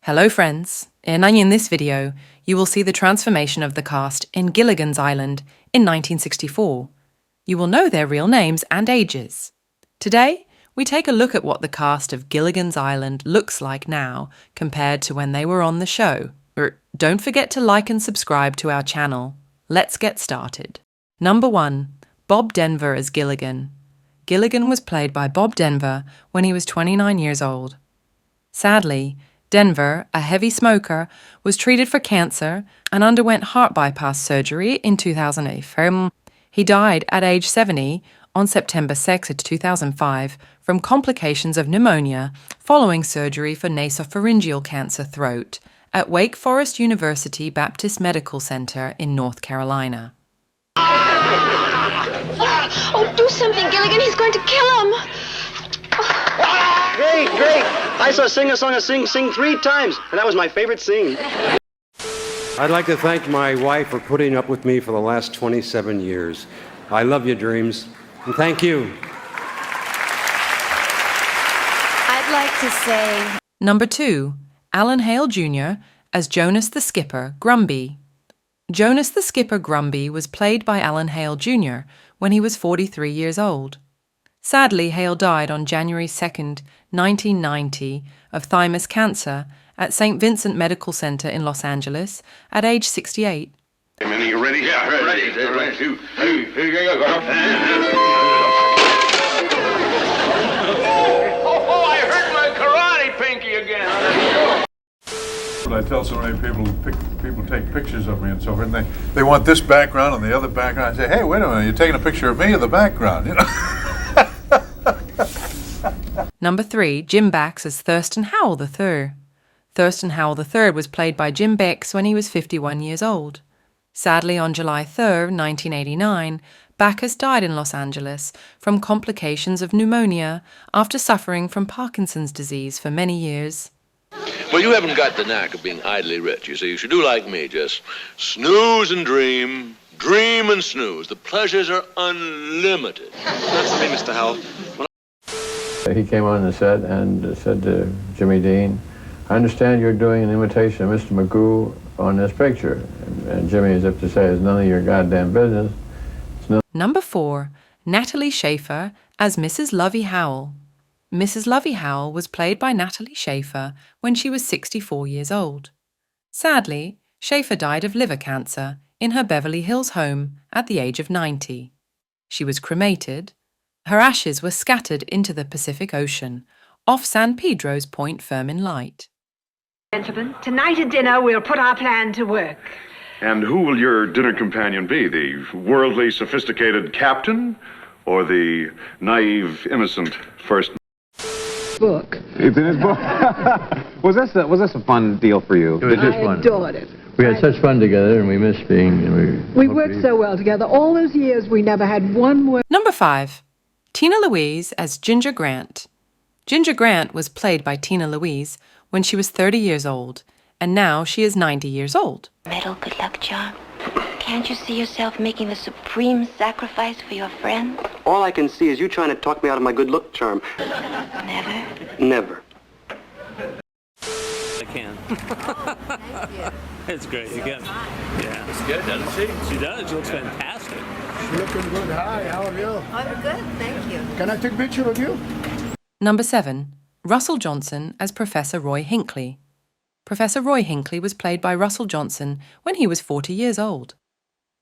Hello friends, in this video you will see the transformation of the cast in Gilligan's Island in 1964. You will know their real names and ages. Today we take a look at what the cast of Gilligan's Island looks like now compared to when they were on the show. Don't forget to like and subscribe to our channel. Let's get started. Number 1. Bob Denver as Gilligan. Gilligan was played by Bob Denver when he was 29 years old. Sadly, Denver, a heavy smoker, was treated for cancer and underwent heart bypass surgery in 2008. He died at age 70 on September 6, 2005 from complications of pneumonia following surgery for nasopharyngeal cancer throat at Wake Forest University Baptist Medical Center in North Carolina. Oh, do something, Gilligan. He's going to kill him. Great. I saw Sing a Song sing 3 times, and that was my favorite sing. I'd like to thank my wife for putting up with me for the last 27 years. I love you, Dreams, and thank you. I'd like to say... Number 2. Alan Hale Jr. as Jonas the Skipper, Grumby. Jonas the Skipper Grumby was played by Alan Hale Jr. when he was 43 years old. Sadly, Hale died on January 2nd, 1990, of thymus cancer at St. Vincent Medical Center in Los Angeles at age 68. Hey, man, are you ready? Yeah, ready. Here you go. Oh, I hurt my karate pinky again. I tell so many people take pictures of me and so forth, and they want this background and the other background. I say, hey, wait a minute, you're taking a picture of me in the background, you know? Number 3. Jim Backus as Thurston Howell III. Thurston Howell III was played by Jim Backus when he was 51 years old. Sadly, on July 3rd, 1989, Backus died in Los Angeles from complications of pneumonia after suffering from Parkinson's disease for many years. Well, you haven't got the knack of being idly rich. You see, you should do like me, just snooze and dream, dream and snooze. The pleasures are unlimited. That's me, Mr. Howell. He came on the set and said to Jimmy Dean, I understand you're doing an imitation of Mr. Magoo on this picture. And Jimmy, as if to say, it's none of your goddamn business. Number 4. Natalie Schafer as Mrs. Lovey Howell. Mrs. Lovey Howell was played by Natalie Schafer when she was 64 years old. Sadly, Schafer died of liver cancer in her Beverly Hills home at the age of 90. She was cremated. Her ashes were scattered into the Pacific Ocean, off San Pedro's Point Fermin Light. Gentlemen, tonight at dinner we'll put our plan to work. And who will your dinner companion be? The worldly, sophisticated captain, or the naive, innocent first? Book. It's in his book. Was this a fun deal for you? It was just I fun. adored it. We had such fun together and we missed being... We worked so well together. All those years we never had one word. Number 5. Tina Louise as Ginger Grant. Ginger Grant was played by Tina Louise when she was 30 years old, and now she is 90 years old. Medal, good luck, John. Can't you see yourself making the supreme sacrifice for your friend? All I can see is you trying to talk me out of my good look charm. Never. I can. It's great. You get, yeah, it's good, doesn't she? She does. She looks fantastic. She's looking good. Hi, how are you? I'm good, thank you. Can I take a picture of you? Number 7. Russell Johnson as Professor Roy Hinckley. Professor Roy Hinckley was played by Russell Johnson when he was 40 years old.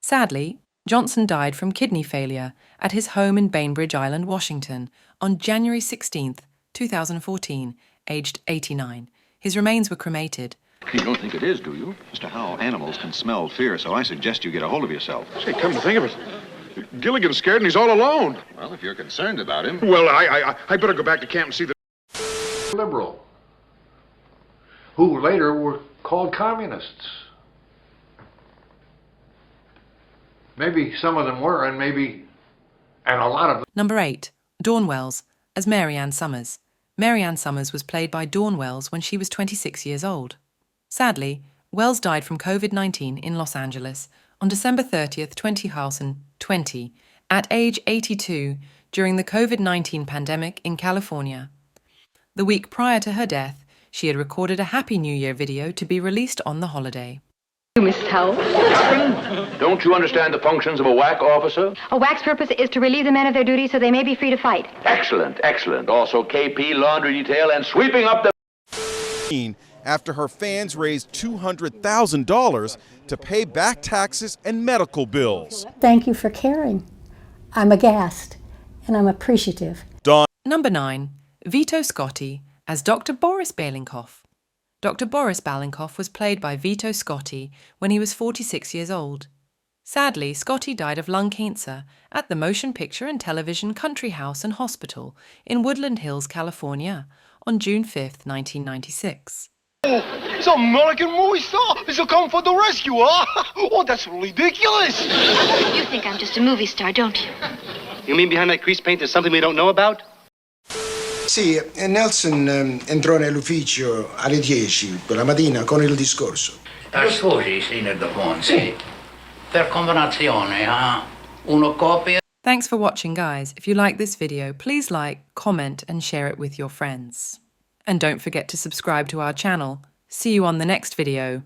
Sadly, Johnson died from kidney failure at his home in Bainbridge Island, Washington, on January 16th, 2014, aged 89. His remains were cremated. You don't think it is, do you? Mr. Howell, animals can smell fear, so I suggest you get a hold of yourself. Say, come to think of it, Gilligan's scared and he's all alone. Well, if you're concerned about him... Well, I better go back to camp and see the... Liberal, who later were called communists. Maybe some of them were, and a lot of them. Number 8. Dawn Wells as Maryann Summers. Maryann Summers was played by Dawn Wells when she was 26 years old. Sadly, Wells died from COVID-19 in Los Angeles on December 30th, 2020, at age 82 during the COVID-19 pandemic in California. The week prior to her death, She had recorded a Happy New Year video to be released on the holiday. Miss Howell. Don't you understand the functions of a WAC officer? A WAC's purpose is to relieve the men of their duties so they may be free to fight. Excellent, excellent. Also KP, laundry detail, and sweeping up the... After her fans raised $200,000 to pay back taxes and medical bills. Thank you for caring. I'm aghast, and I'm appreciative. Number 9. Veto Scotty as Dr. Boris Balinkoff. Dr. Boris Balinkoff was played by Veto Scotty when he was 46 years old. Sadly, Scotty died of lung cancer at the Motion Picture and Television Country House and Hospital in Woodland Hills, California, on June 5, 1996. It's an American movie star. It's a come for the rescue, huh? Oh, that's ridiculous. You think I'm just a movie star, don't you? You mean behind that grease paint there's something we don't know about? Sì, Nelson entrò nell'ufficio alle 10 quella mattina con il discorso. Scusi, signor Dupont, sì. Per combinazione, una copia. Thanks for watching, guys. If you like this video, please like, comment, and share it with your friends. And don't forget to subscribe to our channel. See you on the next video.